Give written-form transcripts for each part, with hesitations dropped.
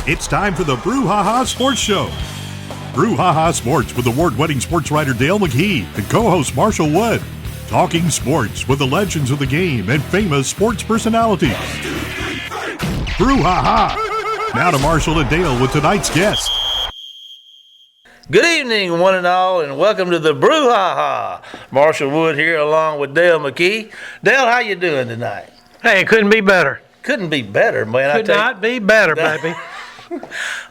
It's time for the Brouhaha Sports Show. Brouhaha Sports with award-winning sports writer Dale McKee and co-host Marshall Wood. Talking sports with the legends of the game and famous sports personalities. Brouhaha! Now to Marshall and Dale with tonight's guest. Good evening, one and all, and welcome to the Brouhaha. Marshall Wood here along with Dale McKee. Dale, how you doing tonight? Hey, it couldn't be better. Couldn't be better, man. Could not be better, baby.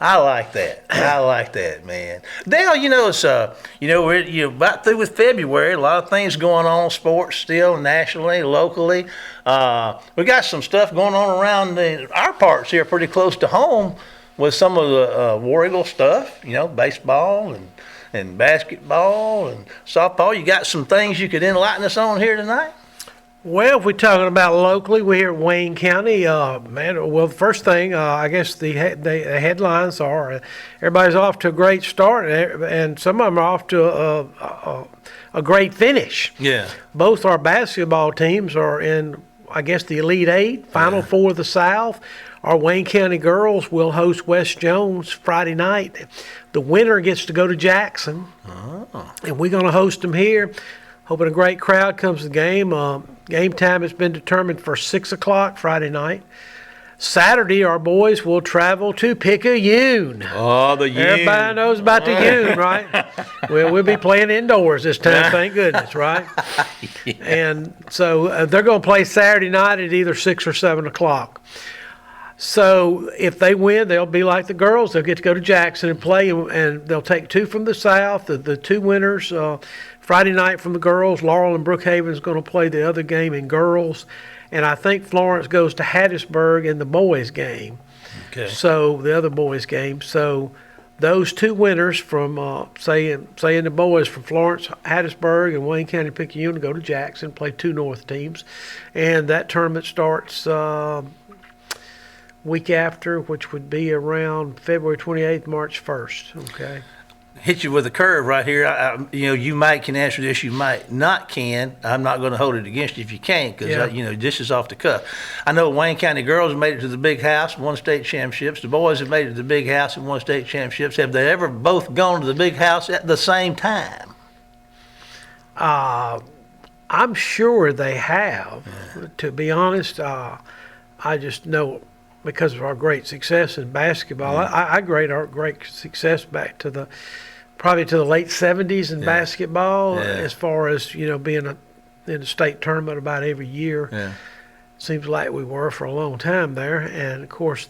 I like that, man. Dale, it's we're about through with February. A lot of things going on, sports still, nationally, locally. We got some stuff going on around our parts here, pretty close to home, with some of the War Eagle stuff. Baseball and basketball and softball. You got some things you could enlighten us on here tonight? Well, if we're talking about locally, we're here in Wayne County. The first thing, I guess the headlines are everybody's off to a great start, and some of them are off to a great finish. Yeah. Both our basketball teams are in, I guess, the Elite Eight, Final Four of the South. Our Wayne County girls will host West Jones Friday night. The winner gets to go to Jackson, and we're going to host them here. Hoping a great crowd comes to the game. Game time has been determined for 6 o'clock Friday night. Saturday, our boys will travel to Picayune. Oh, the Une. Everybody knows about the Une, right? Well, we'll be playing indoors this time, thank goodness, right? Yeah. And so they're going to play Saturday night at either 6 or 7 o'clock. So if they win, they'll be like the girls. They'll get to go to Jackson and play, and they'll take two from the South, the two winners. Friday night from the girls, Laurel and Brookhaven is going to play the other game in girls. And I think Florence goes to Hattiesburg in the boys game. Okay. So the other boys game. So those two winners from, saying the boys from Florence, Hattiesburg, and Wayne County Picayune go to Jackson, play two North teams. And that tournament starts week after, which would be around February 28th, March 1st. Okay. Hit you with a curve right here. You might can answer this, you might not can. I'm not going to hold it against you if you can't, because this is off the cuff. I know Wayne County girls have made it to the big house and won state championships. The boys have made it to the big house and won state championships. Have they ever both gone to the big house at the same time? I'm sure they have. Yeah. To be honest, I just know because of our great success in basketball. I grade our great success back to probably to the late 70s in basketball, as far as being in a state tournament about every year. Yeah. Seems like we were for a long time there. And of course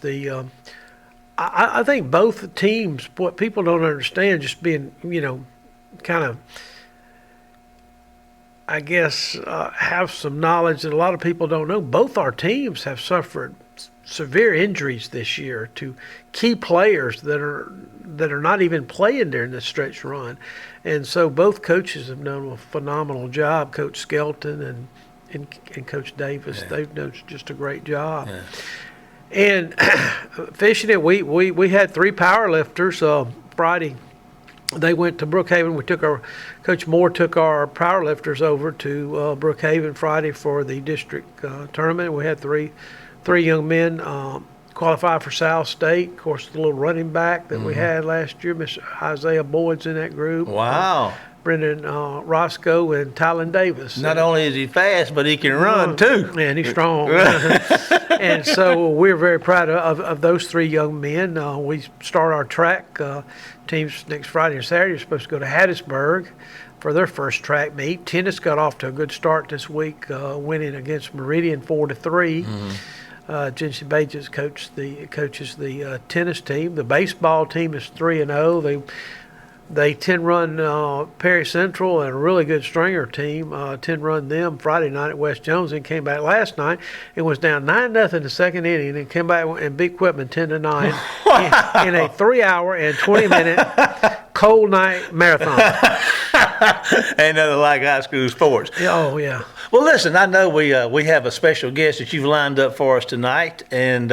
I think both teams, what people don't understand, just being kind of, I guess, have some knowledge that a lot of people don't know. Both our teams have suffered severe injuries this year to key players that are not even playing during this stretch run. And so both coaches have done a phenomenal job, Coach Skelton and Coach Davis. Yeah. They've done just a great job. Yeah. And fishing it, we had three power lifters Friday. They went to Brookhaven. Coach Moore took our power lifters over to Brookhaven Friday for the district tournament. We had three young men qualify for South State. Of course, the little running back that we had last year, Mr. Isaiah Boyd's in that group. Wow. Brendan Roscoe and Tylen Davis. Not only is he fast, but he can run too. And he's strong. And so we're very proud of those three young men. We start our track teams next Friday and Saturday. They're supposed to go to Hattiesburg for their first track meet. Tennis got off to a good start this week, winning against Meridian 4-3. Jency Bages coaches the tennis team. The baseball team is 3-0. They 10-run Perry Central and a really good Stringer team. 10-run them Friday night at West Jones, and came back last night. It was down 9-0 in the second inning, and came back and beat Quitman 10-9 in a 3-hour and 20-minute cold night marathon. Ain't nothing like high school sports. Oh yeah. Well, listen, I know we have a special guest that you've lined up for us tonight, and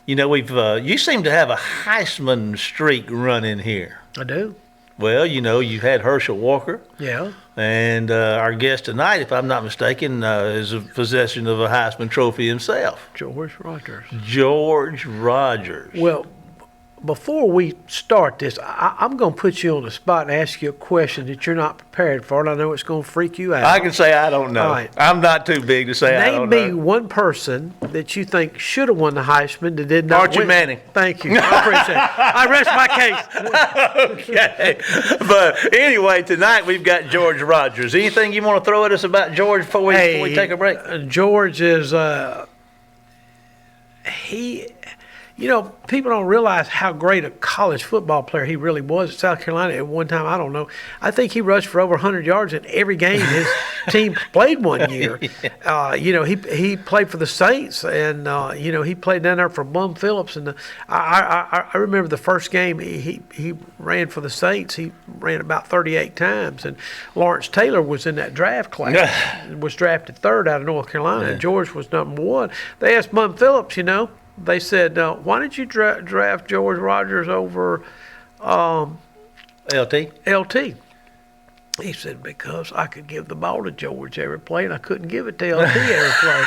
you seem to have a Heisman streak running here. I do. Well, you've had Herschel Walker. Yeah. And our guest tonight, if I'm not mistaken, is a possession of a Heisman Trophy himself. George Rogers. George Rogers. Well, before we start this, I'm going to put you on the spot and ask you a question that you're not prepared for, and I know it's going to freak you out. I can say I don't know. All right. I'm not too big to say I don't know. Name me one person that you think should have won the Heisman that did not Archie win. Manning. Thank you. I appreciate it. I rest my case. Okay. But anyway, tonight we've got George Rogers. Anything you want to throw at us about George before we take a break? George is people don't realize how great a college football player he really was at South Carolina at one time. I don't know. I think he rushed for over 100 yards in every game his team played one year. He played for the Saints, and he played down there for Bum Phillips. And I remember the first game he ran for the Saints. He ran about 38 times, and Lawrence Taylor was in that draft class. Was drafted third out of North Carolina. And George was number one. They asked Bum Phillips, they said, why did you draft George Rogers over LT? He said, because I could give the ball to George every play, and I couldn't give it to LT every play.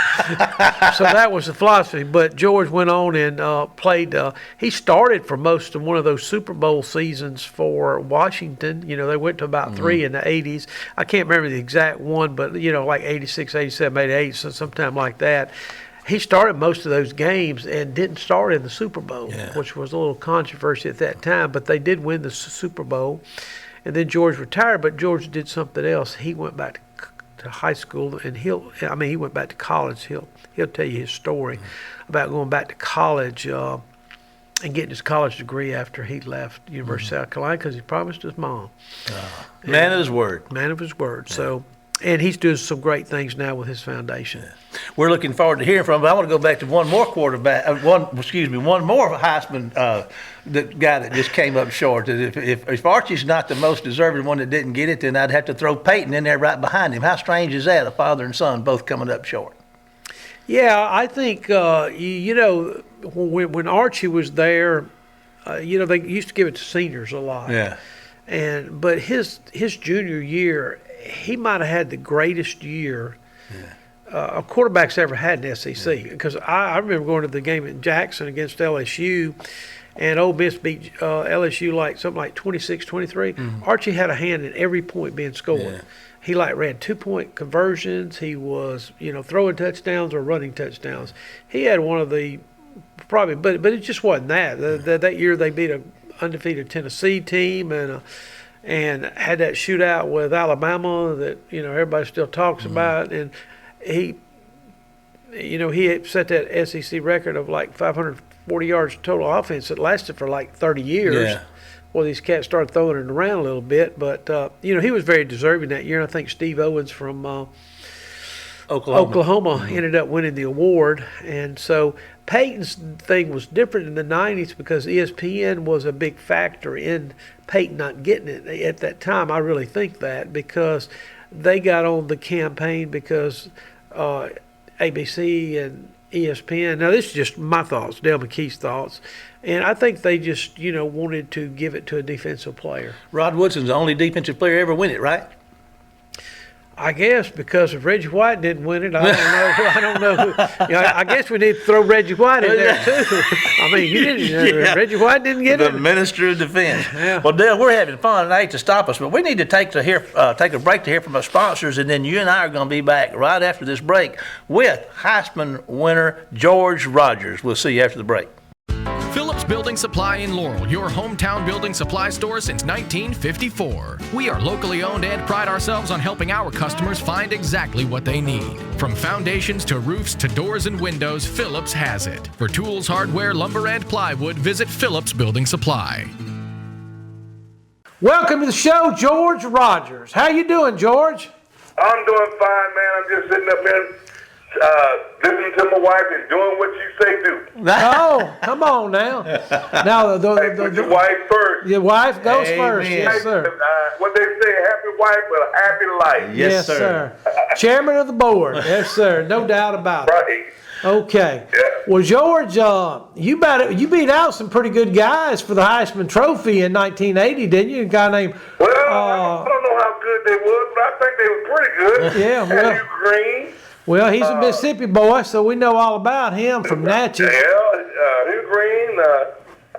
So that was the philosophy. But George went on and played. He started for most of one of those Super Bowl seasons for Washington. They went to about 3 in the 80s. I can't remember the exact one, but, like 86, 87, 88, so sometime like that. He started most of those games and didn't start in the Super Bowl, which was a little controversy at that time. But they did win the Super Bowl. And then George retired, but George did something else. He went back to high school, and he went back to college. He'll tell you his story about going back to college and getting his college degree after he left University of South Carolina because he promised his mom. Man of his word. Man of his word. Yeah. So. And he's doing some great things now with his foundation. We're looking forward to hearing from him. But I want to go back to one more one more Heisman, the guy that just came up short. If Archie's not the most deserving one that didn't get it, then I'd have to throw Peyton in there right behind him. How strange is that? A father and son both coming up short. Yeah, I think when Archie was there, they used to give it to seniors a lot. Yeah. But his junior year, he might have had the greatest year a quarterback's ever had in the SEC. Because I remember going to the game in Jackson against LSU, and Ole Miss beat LSU something like 26-23. Archie had a hand in every point being scored. Yeah. He ran 2-point conversions. He was throwing touchdowns or running touchdowns. He had one of the probably, but it just wasn't that. That year they beat an undefeated Tennessee team and had that shootout with Alabama that everybody still talks about, and he set that SEC record of 540 yards total offense that lasted for 30 years. Yeah. Well, these cats started throwing it around a little bit, but he was very deserving that year. And I think Steve Owens from Oklahoma ended up winning the award, and so Peyton's thing was different in the 90s because ESPN was a big factor in Peyton not getting it at that time. I really think that because they got on the campaign because ABC and ESPN. Now, this is just my thoughts, Dale McKee's thoughts, and I think they just, wanted to give it to a defensive player. Rod Woodson's the only defensive player ever win it, right? I guess because if Reggie White didn't win it, I don't know. I guess we need to throw Reggie White in there too. I mean, Reggie White didn't get it. The Minister of Defense. Yeah. Well, Dale, we're having fun, and I hate to stop us, but we need to take a break to hear from our sponsors, and then you and I are going to be back right after this break with Heisman winner George Rogers. We'll see you after the break. Phillips Building Supply in Laurel, your hometown building supply store since 1954. We are locally owned and pride ourselves on helping our customers find exactly what they need. From foundations to roofs to doors and windows, Phillips has it. For tools, hardware, lumber, and plywood, visit Phillips Building Supply. Welcome to the show, George Rogers. How you doing, George? I'm doing fine, man. I'm just sitting up here listening to my wife and doing what you say do. Oh, come on now. Now, put your wife first. Your wife goes Amen. first. Yes, sir. What they say, happy wife with a happy life. Yes, sir. Chairman of the board. Yes, sir. No doubt about it. Right. Okay. Yeah. Well, George, you beat out some pretty good guys for the Heisman Trophy in 1980, didn't you? A guy named... Well, I don't know how good they was, but I think they were pretty good. Yeah, well... Hugh Green. Well, he's a Mississippi boy, so we know all about him from Natchez. Yeah, Hugh Green.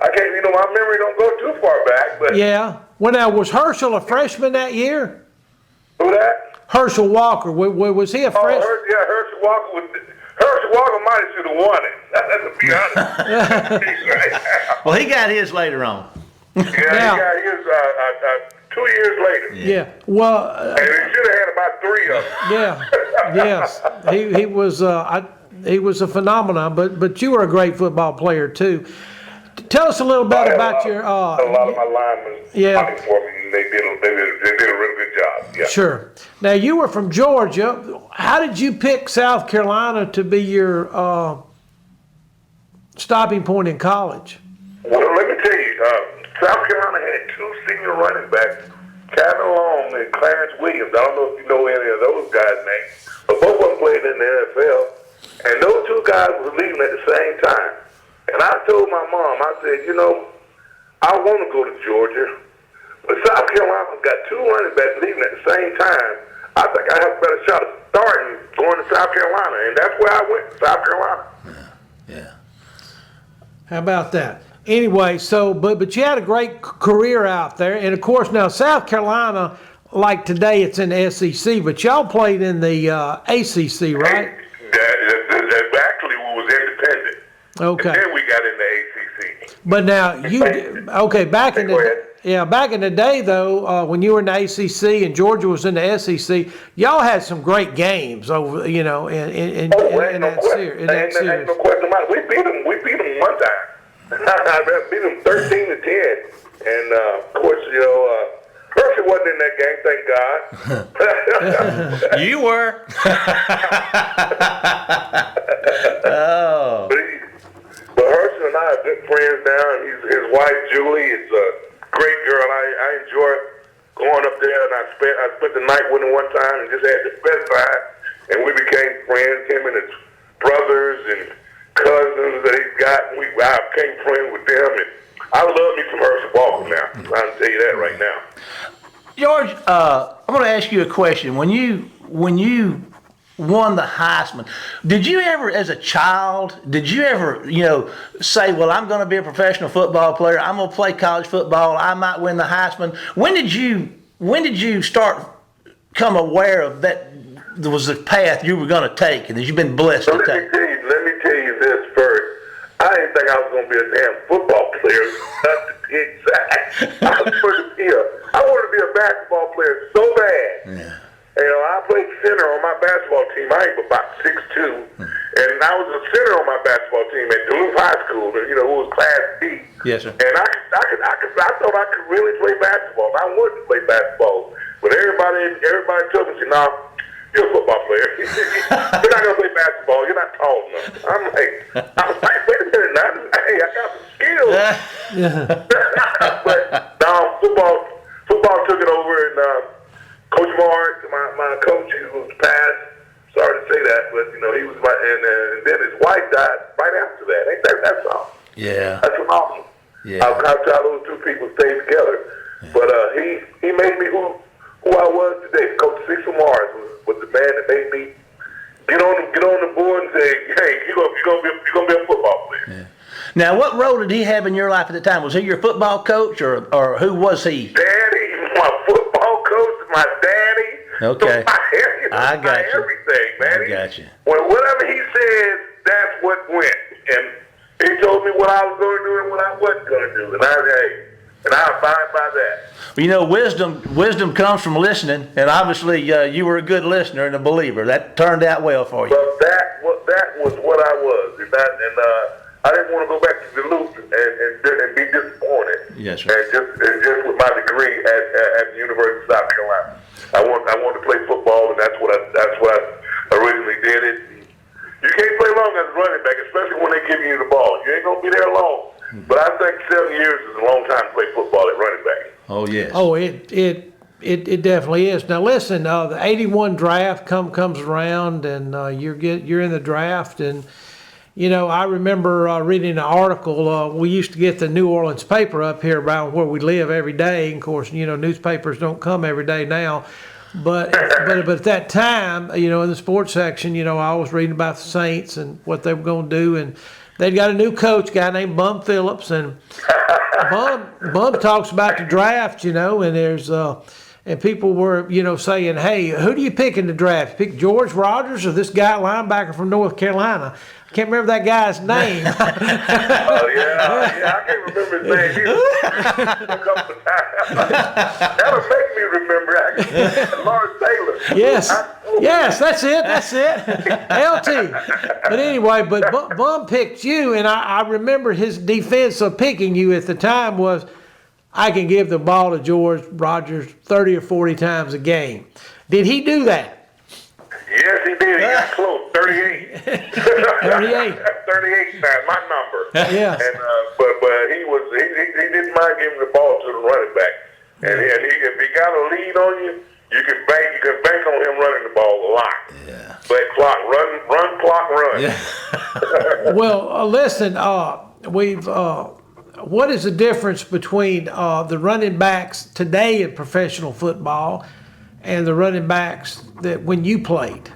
I can't, my memory don't go too far back, but. Yeah. Well, now, was Herschel a freshman that year? Who that? Herschel Walker. Was he a freshman? Herschel Walker might have should have won it. To be honest. Well, he got his later on. Yeah, he got his 2 years later. Yeah. Well. And he should have had about 3 of them. Yeah. Yes. He was. He was a phenomenon. But you were a great football player too. Tell us a little bit about your. A lot of my linemen fighting for me, and they did a really good job. Yeah. Sure. Now you were from Georgia. How did you pick South Carolina to be your stopping point in college? Well, let me tell you, South Carolina had 2 senior running backs, Kevin Long and Clarence Williams. I don't know if you know any of those guys' names, but both of them played in the NFL. And those 2 guys were leaving at the same time. And I told my mom, I said, I want to go to Georgia, but South Carolina's got 2 running backs leaving at the same time. I think I have a better shot of starting going to South Carolina, and that's where I went, South Carolina. Yeah. How about that? Anyway, so but you had a great career out there, and of course now South Carolina, like today, it's in the SEC, but y'all played in the ACC, right? Actually, we was independent. Okay. And then we got in the ACC. But now back in the day though, when you were in the ACC and Georgia was in the SEC, y'all had some great games over, in that series. Ain't no question about it. We beat them one time. I beat them 13-10, and of course, Hershey wasn't in that game, thank God. You were. Oh. But Hershey and I are good friends now, and his wife Julie is a great girl. I enjoy going up there, and I spent the night with him one time and just had the best time. And we became friends, him and his brothers and cousins that he's got. I became friends with them, and I love me some Herschel Walker now. I'm trying to tell you that right now. George, I'm going to ask you a question. When you won the Heisman, did you ever, as a child, say, well, I'm going to be a professional football player. I'm going to play college football. I might win the Heisman. When did you start come aware of that was the path you were going to take and that you've been blessed to take? Let me tell you this first. I didn't think I was going to be a damn football player. Not to be exact. I wanted to be a basketball player so bad. Yeah. I played center on my basketball team. I ain't about 6'2", and I was a center on my basketball team at Duluth High School. Who was Class B. Yes, sir. And I thought I could really play basketball. I wanted to play basketball, but everybody told me, "No, you're a football player. You're not gonna play basketball. You're not tall enough." I'm like, wait a minute, now. Hey, I got some skills. But no, football took it over, and Coach Mark, my coach, who was passed. Sorry to say that, but he was and then his wife died right after that. Ain't that's all? Yeah. That's phenomenal. Yeah. How those 2 people stayed together. Yeah. But he made me who I was today. Coach Six Mars was the man that made me get on the board and say, "Hey, you're gonna be a football player." Yeah. Now, what role did he have in your life at the time? Was he your football coach, or who was he? Daddy, my football coach, my daddy. Okay. I got you. Everything, man. I got you. Whatever he said, that's what went. And he told me what I was going to do and what I wasn't going to do, and I abide by that. Well, wisdom comes from listening, and obviously you were a good listener and a believer. That turned out well for you. Well, that was what I was, and I didn't want to go back to Duluth and be disappointed. Yes, sir. And just with my degree at the University of South Carolina, I wanted to play football, and that's what I originally did it. You can't play long as a running back, especially when they give you the ball. You ain't gonna be there long. But I think 7 years is a long time to play football at running back. Oh yes. Oh, it definitely is. Now listen, the '81 draft comes around, and you're in the draft, and I remember reading an article. We used to get the New Orleans paper up here around where we live every day. And of course, newspapers don't come every day now. But at that time, in the sports section, I was reading about the Saints and what they were going to do, and they'd got a new coach, a guy named Bum Phillips, and Bum talks about the draft, and there's and people were, saying, hey, who do you pick in the draft? You pick George Rogers or this guy linebacker from North Carolina? I can't remember that guy's name. Oh, yeah, I can't remember his name either. A couple of times. That'll make me remember, actually. Lawrence Taylor. Yes, that's it. LT. But anyway, Bum picked you, and I remember his defense of picking you at the time was, I can give the ball to George Rogers 30 or 40 times a game. Did he do that? Yes, he did. He got close. 38. 38 times, my number. Yeah. And but he didn't mind giving the ball to the running back. And if he got a lead on you, you can bank on him running the ball a lot. Yeah. But run. Yeah. Well, listen, what is the difference between the running backs today in professional football and the running backs that when you played?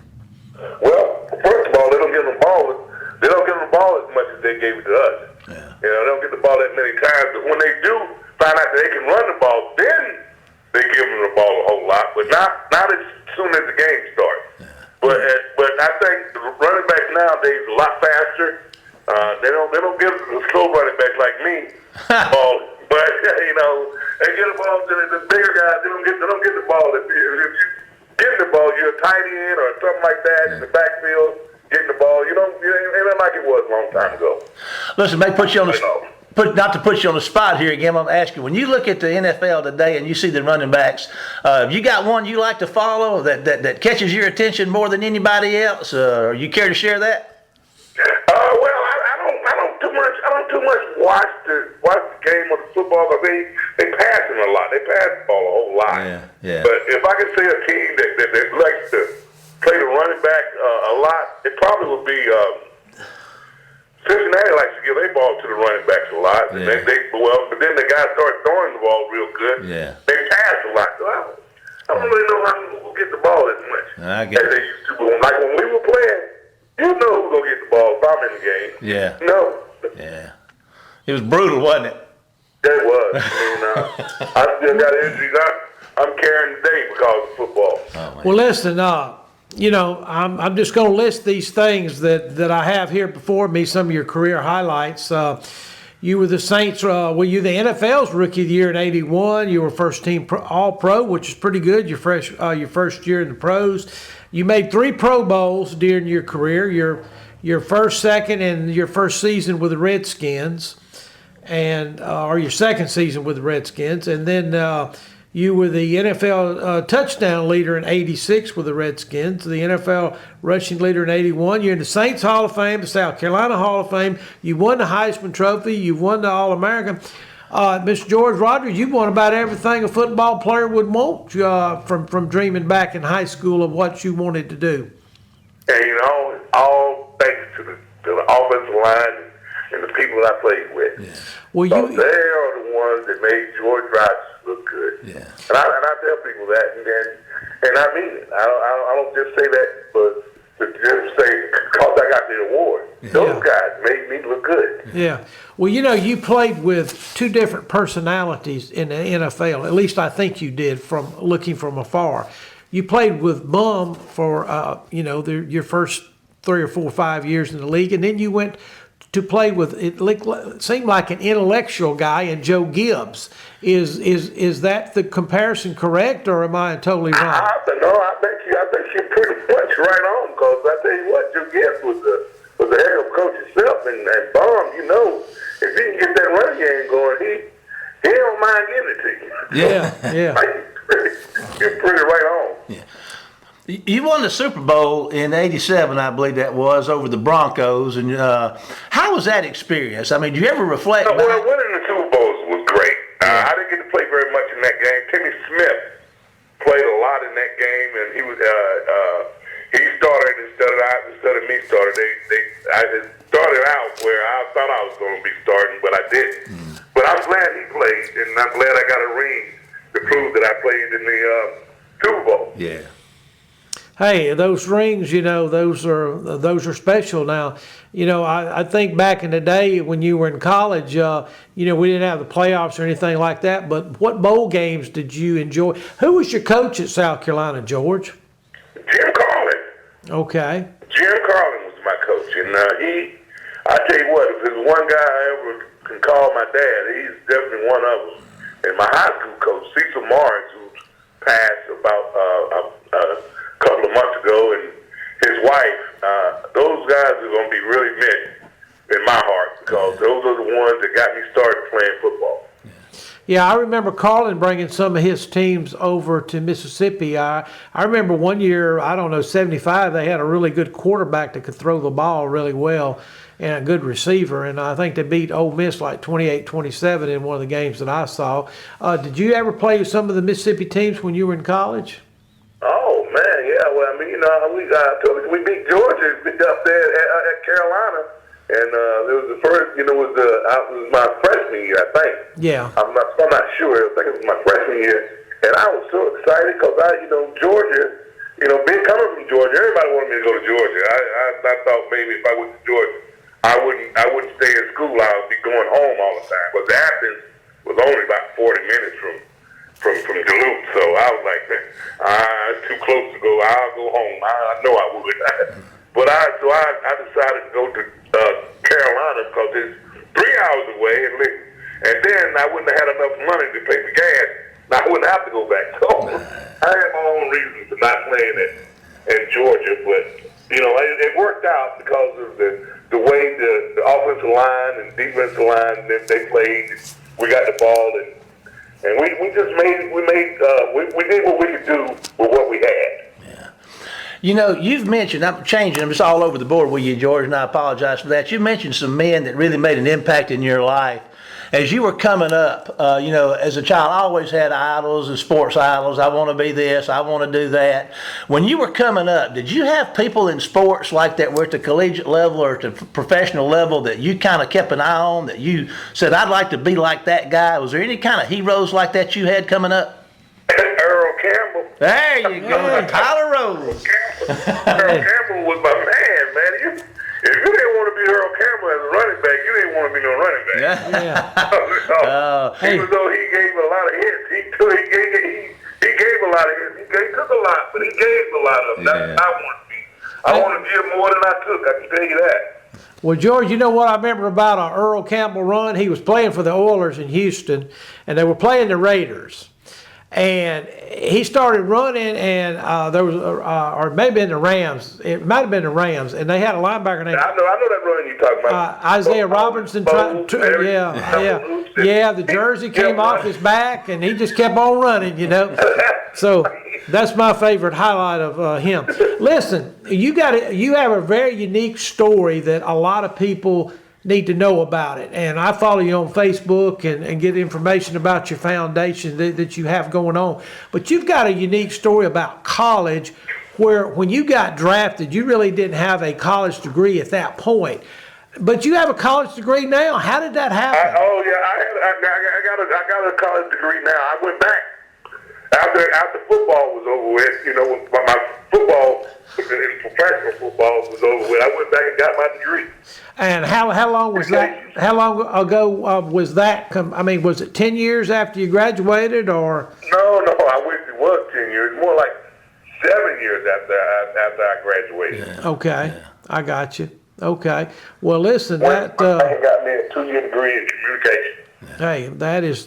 Well, first of all, they don't give them the ball. They don't give them the ball as much as they gave it to us. Yeah. They don't get the ball that many times. But when they do find out that they can run the ball, then they give them the ball a whole lot. But not as soon as the game starts. Yeah. But I think the running backs nowadays are a lot faster. They don't give the slow running back like me ball, but they get the ball to the bigger guys. They don't get the ball. If you get the ball, you're a tight end or something like that in the backfield. Getting the ball, it ain't like it was a long time ago. Listen, may put you on the not to put you on the spot here again. I'm asking, when you look at the NFL today and you see the running backs, you got one you like to follow that catches your attention more than anybody else? Are you care to share that? Well, I don't too much watch the game of the football because they pass him a lot. They pass the ball a whole lot. Yeah. But if I could say a team that likes to play the running back a lot, it probably would be Cincinnati likes to give their ball to the running backs a lot. Yeah. But then the guys start throwing the ball real good. Yeah. They pass a lot. So I don't really know how who get the ball as much I get as they used to. But like when we were playing, you know who's gonna get the ball if I'm in the game. Yeah. No. Yeah. It was brutal, wasn't it? It was. I still got injuries. I'm carrying today because of football. Oh, Well, listen, I'm just going to list these things that I have here before me, some of your career highlights. You were the Saints, were you the NFL's Rookie of the Year in '81? You were first team All-Pro, which is pretty good, your first year in the pros. You made 3 Pro Bowls during your career, your first, second, and your first season with the Redskins, and or your second season with the Redskins. And then you were the NFL touchdown leader in '86 with the Redskins, the NFL rushing leader in '81. You're in the Saints Hall of Fame, the South Carolina Hall of Fame. You won the Heisman Trophy. You won the All-American. Mr. George Rogers, you won about everything a football player would want from dreaming back in high school of what you wanted to do. And all thanks to the offensive line and the people that I played with. Yeah. Well, so they are the ones that made George Rogers look good. Yeah. And I tell people that, and I mean it. I don't just say that to just say because I got the award. Yeah. Those guys made me look good. Yeah. Well, you played with 2 different personalities in the NFL. At least I think you did from looking from afar. You played with Bum for, your first 3 or 4 or 5 years in the league, and then you went to play with, it seemed like an intellectual guy in Joe Gibbs. Is that the comparison correct, or am I totally wrong? I think you're pretty much right on, because I tell you what, Joe Gibbs was a heck of a coach himself, and Bum, if he can get that running game going, he don't mind giving it to you. Yeah. You're pretty right on. Yeah. You won the Super Bowl in '87, I believe that was, over the Broncos. And how was that experience? I mean, do you ever reflect back? Well, winning the Super Bowls was great. I didn't get to play very much in that game. Timmy Smith played a lot in that game, and he started instead of me starting. I started out where I thought I was going to be starting, but I didn't. But I'm glad he played, and I'm glad I got a ring to prove that I played in Super Bowl. Yeah. Hey, those rings, those are special. Now, I think back in the day when you were in college, we didn't have the playoffs or anything like that. But what bowl games did you enjoy? Who was your coach at South Carolina, George? Jim Carlin. Okay. Jim Carlin was my coach, and I tell you what, if there's one guy I ever can call my dad, he's definitely one of them. And my high school coach, Cecil Morris, who passed about a couple of months ago, and his wife, those guys are going to be really missed in my heart, because those are the ones that got me started playing football. Yeah, I remember Carlin bringing some of his teams over to Mississippi. I remember one year, 75, they had a really good quarterback that could throw the ball really well and a good receiver, and I think they beat Ole Miss like 28-27 in one of the games that I saw. Did you ever play with some of the Mississippi teams when you were in college? Oh, man, yeah. Well, I mean, we beat Georgia up there at Carolina. And it was the first, it was my freshman year, I think. Yeah. I'm not sure. I think it was my freshman year. And I was so excited because Georgia, coming from Georgia, everybody wanted me to go to Georgia. I thought maybe if I went to Georgia, I wouldn't stay in school. I would be going home all the time. But Athens was only about 40 minutes from Duluth. So I was like, it's too close to go. I'll go home. I know I would. But I decided to go to Carolina because it's 3 hours away, and then I wouldn't have had enough money to pay the gas. And I wouldn't have to go back. So I had my own reasons for not playing in Georgia, but it worked out because of the way the offensive line and defensive line they played. We got the ball, and we did what we could do with what we had. You've mentioned, I'm changing, I'm just all over the board with you, George, and I apologize for that. You mentioned some men that really made an impact in your life. As you were coming up, as a child, I always had idols and sports idols. I want to be this, I want to do that. When you were coming up, did you have people in sports like that, were at the collegiate level or at the professional level, that you kind of kept an eye on, that you said, I'd like to be like that guy? Was there any kind of heroes like that you had coming up? Earl Campbell. There you go, Tyler Rose. Earl Campbell was my man. If you didn't want to be Earl Campbell as a running back, you didn't want to be no running back. Even though he gave a lot of hits, he gave a lot of hits. He took a lot, but he gave a lot of them. That's what I want to be. I want to give more than I took. I can tell you that. Well, George, you know what I remember about an Earl Campbell run? He was playing for the Oilers in Houston, and they were playing the Raiders. And he started running, and there was, or maybe in the Rams. It might have been the Rams, and they had a linebacker named. I know that run you're talking about. Isaiah Robinson. The jersey came off his back, and he just kept on running. So that's my favorite highlight of him. Listen, you have a very unique story that a lot of people need to know about it. And I follow you on Facebook and get information about your foundation that you have going on. But you've got a unique story about college where when you got drafted, you really didn't have a college degree at that point. But you have a college degree now. How did that happen? I got a college degree now. I went back after football was over with. When my football, professional football was over with, I went back and got my degree. And how long was that? How long ago was that? I mean, was it 10 years after you graduated, or? No, I wish it was 10 years. More like 7 years after I graduated. Yeah. Okay, I got you. Okay, well, listen, I got me a 2-year degree in communication. Hey, that is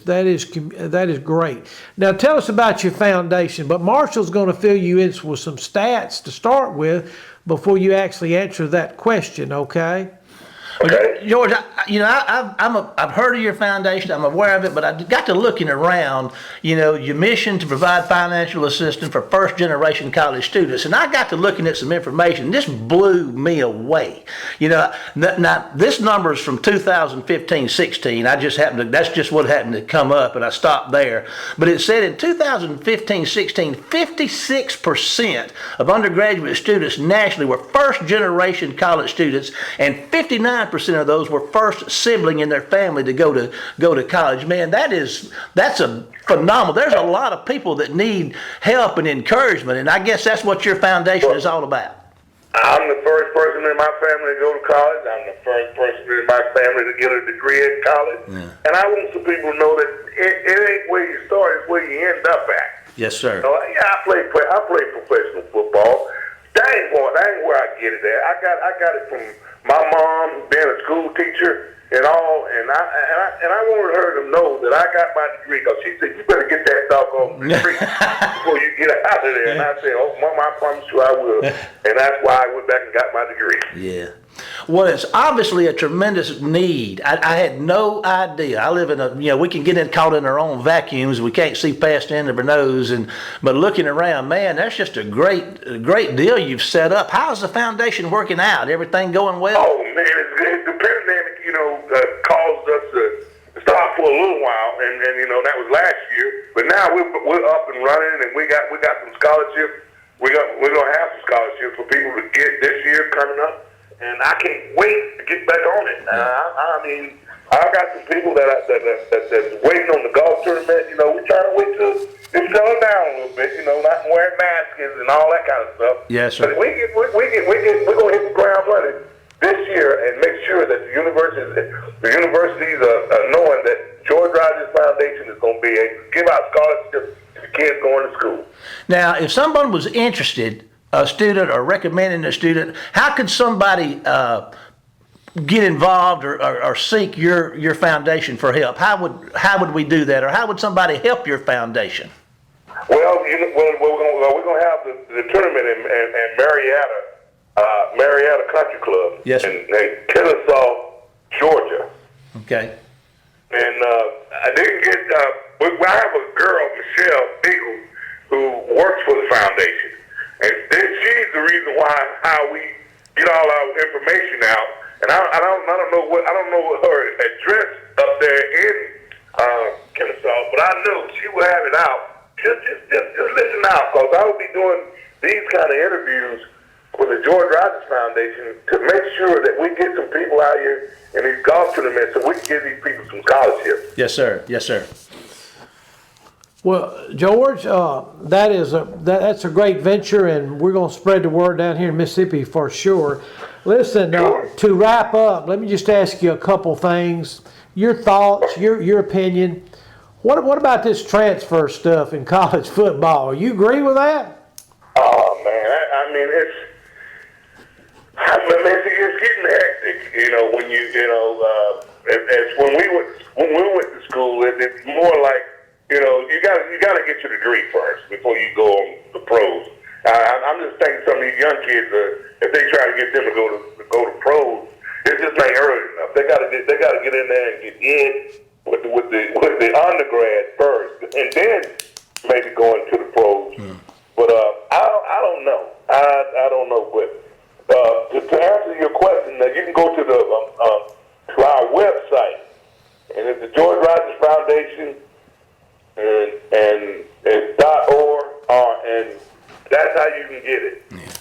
great. Now, tell us about your foundation. But Marshall's going to fill you in with some stats to start with before you actually answer that question. Okay. Okay. George, I've heard of your foundation. I'm aware of it, but I got to looking around. Your mission to provide financial assistance for first-generation college students, and I got to looking at some information. This blew me away. Now this number is from 2015-16. That's just what happened to come up, and I stopped there. But it said in 2015-16, 56% of undergraduate students nationally were first-generation college students, and 59% of those were first sibling in their family to go to college. Man, that's a phenomenal. There's a lot of people that need help and encouragement, and I guess that's what your foundation is all about. I'm the first person in my family to go to college. I'm the first person in my family to get a degree at college. Yeah. And I want some people to know that it ain't where you start, it's where you end up at. Yes, sir. I played professional football. That ain't where I get it at. I got it from my mom being a school teacher and all, and I wanted her to know that I got my degree, because she said, you better get that doggone degree before you get out of there. And I said, oh, Mama, I promise you I will. And that's why I went back and got my degree. Yeah. Well, it's obviously a tremendous need. I had no idea. I live in we can get caught in our own vacuums. We can't see past the end of our nose. But looking around, man, that's just a great deal you've set up. How's the foundation working out? Everything going well? Oh, man, the pandemic, caused us to stop for a little while, and that was last year. But now we're up and running, and we got some scholarships. We're gonna have some scholarships for people to get this year coming up. And I can't wait to get back on it. I mean, I got some people that's waiting on the golf tournament. We're trying to wait till it settles down a little bit. Not wearing masks and all that kind of stuff. Yes, sir. But we're gonna hit the ground running this year and make sure that the universities are knowing that George Rogers Foundation is going to be able to give out scholarships to kids going to school. Now, if someone was interested, a student or recommending a student, how could somebody get involved or seek your foundation for help? How would we do that, or how would somebody help your foundation? Well, we're going to have the tournament in Marietta Country Club, yes, in Kennesaw, Georgia. Okay. And I didn't get. I have a girl, Michelle Beagle, who works for the foundation. And then she's the reason how we get all our information out. And I don't know what her address up there in Kennesaw, but I know she will have it out. Just listen out, because I will be doing these kind of interviews for the George Rogers Foundation to make sure that we get some people out here in these golf tournaments so we can give these people some scholarships. Yes, sir. Yes, sir. Well, George, that's a great venture, and we're going to spread the word down here in Mississippi for sure. Listen, to wrap up, let me just ask you a couple things. Your thoughts, your opinion. What about this transfer stuff in college football? You agree with that? Oh man, I mean it's getting hectic. When we went to school, it's more like. You got to get your degree first before you go on the pros. I'm just thinking some of these young kids, if they try to get them to go to pros, it's just not early enough. They got to get in there and get in with the undergrad first, and then maybe go into the pros. But I don't know. I don't know. But to answer your question, you can go to our website, and it's the George Rogers Foundation. And it's .org, and that's how you can get it. Yeah.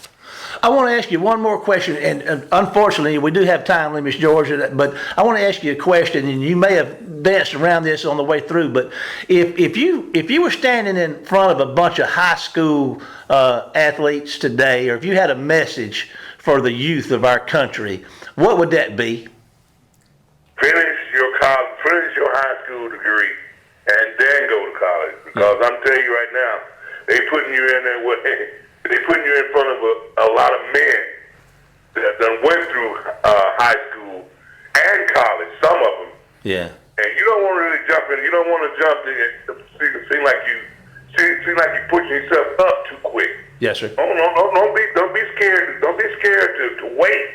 I want to ask you one more question, and unfortunately we do have time limits, George, but I want to ask you a question, and you may have danced around this on the way through, but if you were standing in front of a bunch of high school athletes today, or if you had a message for the youth of our country, what would that be? Finish your high school degree, and then go to college. Because I'm telling you right now, they putting you in there. They putting you in front of a lot of men that done went through high school and college. Some of them. Yeah. And you don't want to really jump in. You don't want to jump in. Seem like you pushing yourself up too quick. Yes, sir. Don't be scared. Don't be scared to wait.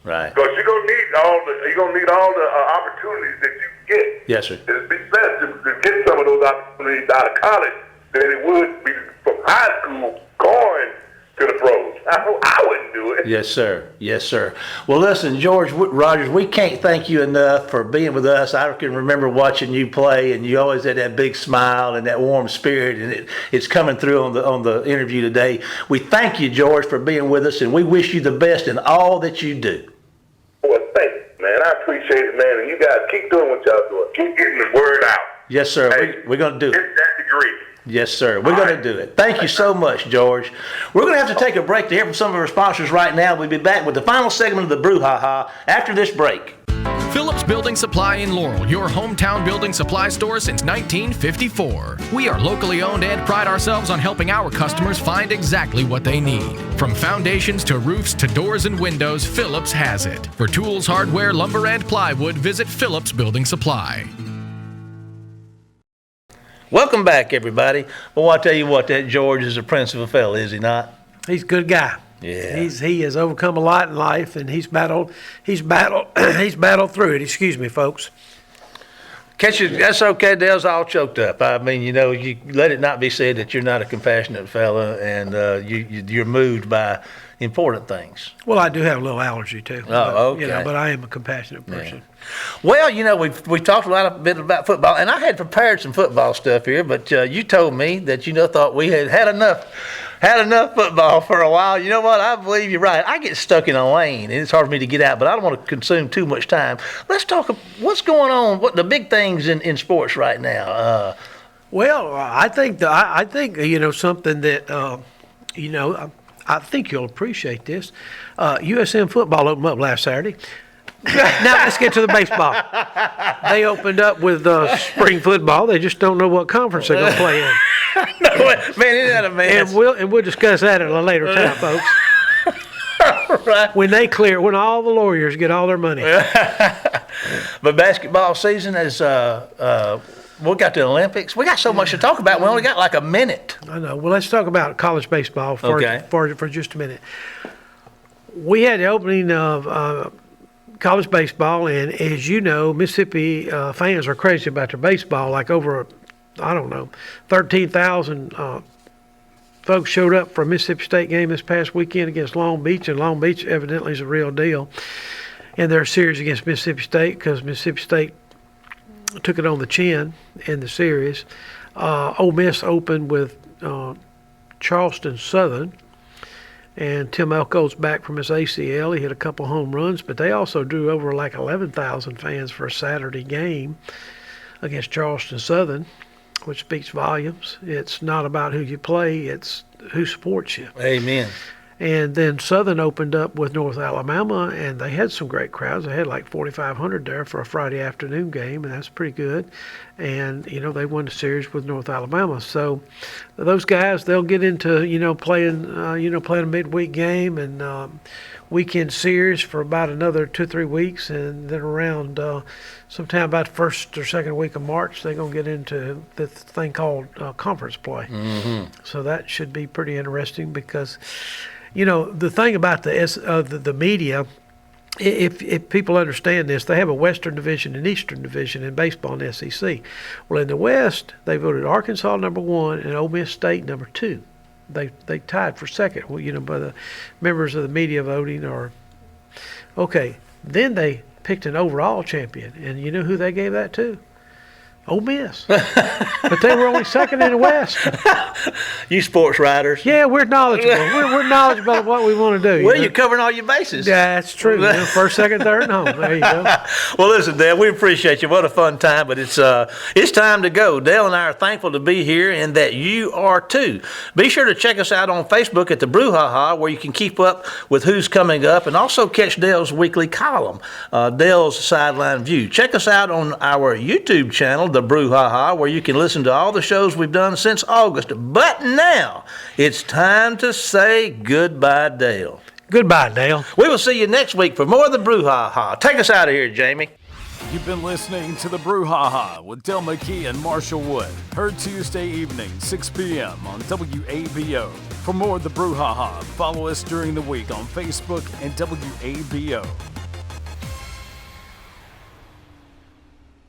Right. Because you're gonna need all the opportunities that you get. Yes, sir. It'd be better to get some of those opportunities out of college than it would be from high school going to the pros. I wouldn't do it. Yes, sir. Yes, sir. Well, listen, George Rogers, we can't thank you enough for being with us. I can remember watching you play, and you always had that big smile and that warm spirit, and it's coming through on the interview today. We thank you, George, for being with us, and we wish you the best in all that you do. Well, thank you, man. I appreciate appreciate it, man. And you guys keep doing what y'all doing. Keep getting the word out. Yes, sir. Hey, We're going to do it. get that degree. Yes, sir. We're going to do it. Thank you so much, George. We're going to have to take a break to hear from some of our sponsors right now. We'll be back with the final segment of the Brouhaha after this break. Phillips Building Supply in Laurel, your hometown building supply store since 1954. We are locally owned and pride ourselves on helping our customers find exactly what they need. From foundations to roofs to doors and windows, Phillips has it. For tools, hardware, lumber, and plywood, visit Phillips Building Supply. Welcome back, everybody. Well, I tell you what, that George is a prince of a fella, is he not? He's a good guy. Yeah. He has overcome a lot in life, and he's battled through it. Excuse me, folks. Catch you. That's okay. Dale's all choked up. I mean, you let it not be said that you're not a compassionate fella, and you're moved by important things. Well, I do have a little allergy too. Oh, okay. But I am a compassionate person. Well, we've talked a bit about football, and I had prepared some football stuff here, but you told me that thought we had enough football for a while. You know what? I believe you're right. I get stuck in a lane, and it's hard for me to get out, but I don't want to consume too much time. Let's talk what's going on, what the big things in sports right now. Well, I think something that I think you'll appreciate this. USM football opened up last Saturday. Now let's get to the baseball. They opened up with spring football. They just don't know what conference they're going to play in. No, man, isn't that a mess? And we'll discuss that at a later time, folks. Right. When all the lawyers get all their money. But basketball season is. We got the Olympics. We got so much to talk about. We only got like a minute. I know. Well, let's talk about college baseball for just a minute. We had the opening of college baseball, and as you know, Mississippi fans are crazy about their baseball. Like over, 13,000 folks showed up for a Mississippi State game this past weekend against Long Beach, and Long Beach evidently is a real deal in their series against Mississippi State because Mississippi State took it on the chin in the series. Ole Miss opened with Charleston Southern, and Tim Elko's back from his ACL. He hit a couple home runs, but they also drew over like 11,000 fans for a Saturday game against Charleston Southern, which speaks volumes. It's not about who you play, it's who supports you. Amen. And then Southern opened up with North Alabama, and they had some great crowds. They had like 4,500 there for a Friday afternoon game, and that's pretty good. And, they won the series with North Alabama. So those guys, they'll get into, playing a midweek game and weekend series for about another 2-3 weeks. And then around sometime about the first or second week of March, they're going to get into the thing called conference play. Mm-hmm. So that should be pretty interesting because – the thing about the media, if people understand this, they have a Western Division and Eastern Division in baseball in the SEC. Well, in the West, they voted Arkansas number 1 and Ole Miss State number 2. They tied for second. Well, by the members of the media voting are okay. Then they picked an overall champion, and you know who they gave that to? Ole Miss. But they were only second in the West. You sports writers. Yeah, we're knowledgeable. We're knowledgeable of what we want to do. Well, you're covering all your bases. Yeah, that's true. First, second, third, and home. There you go. Well, listen, Dale, we appreciate you. What a fun time, but it's time to go. Dale and I are thankful to be here and that you are too. Be sure to check us out on Facebook at the Brouhaha, where you can keep up with who's coming up and also catch Dale's weekly column, Dale's Sideline View. Check us out on our YouTube channel, the Brouhaha, where you can listen to all the shows we've done since August. But now it's time to say goodbye, Dale. Goodbye, Dale. We will see you next week for more of the Brouhaha. Take us out of here, Jamie. You've been listening to the Brouhaha with Dale McKee and Marshall Wood. Heard Tuesday evening, 6 p.m. on WABO. For more of the Brouhaha, follow us during the week on Facebook and WABO.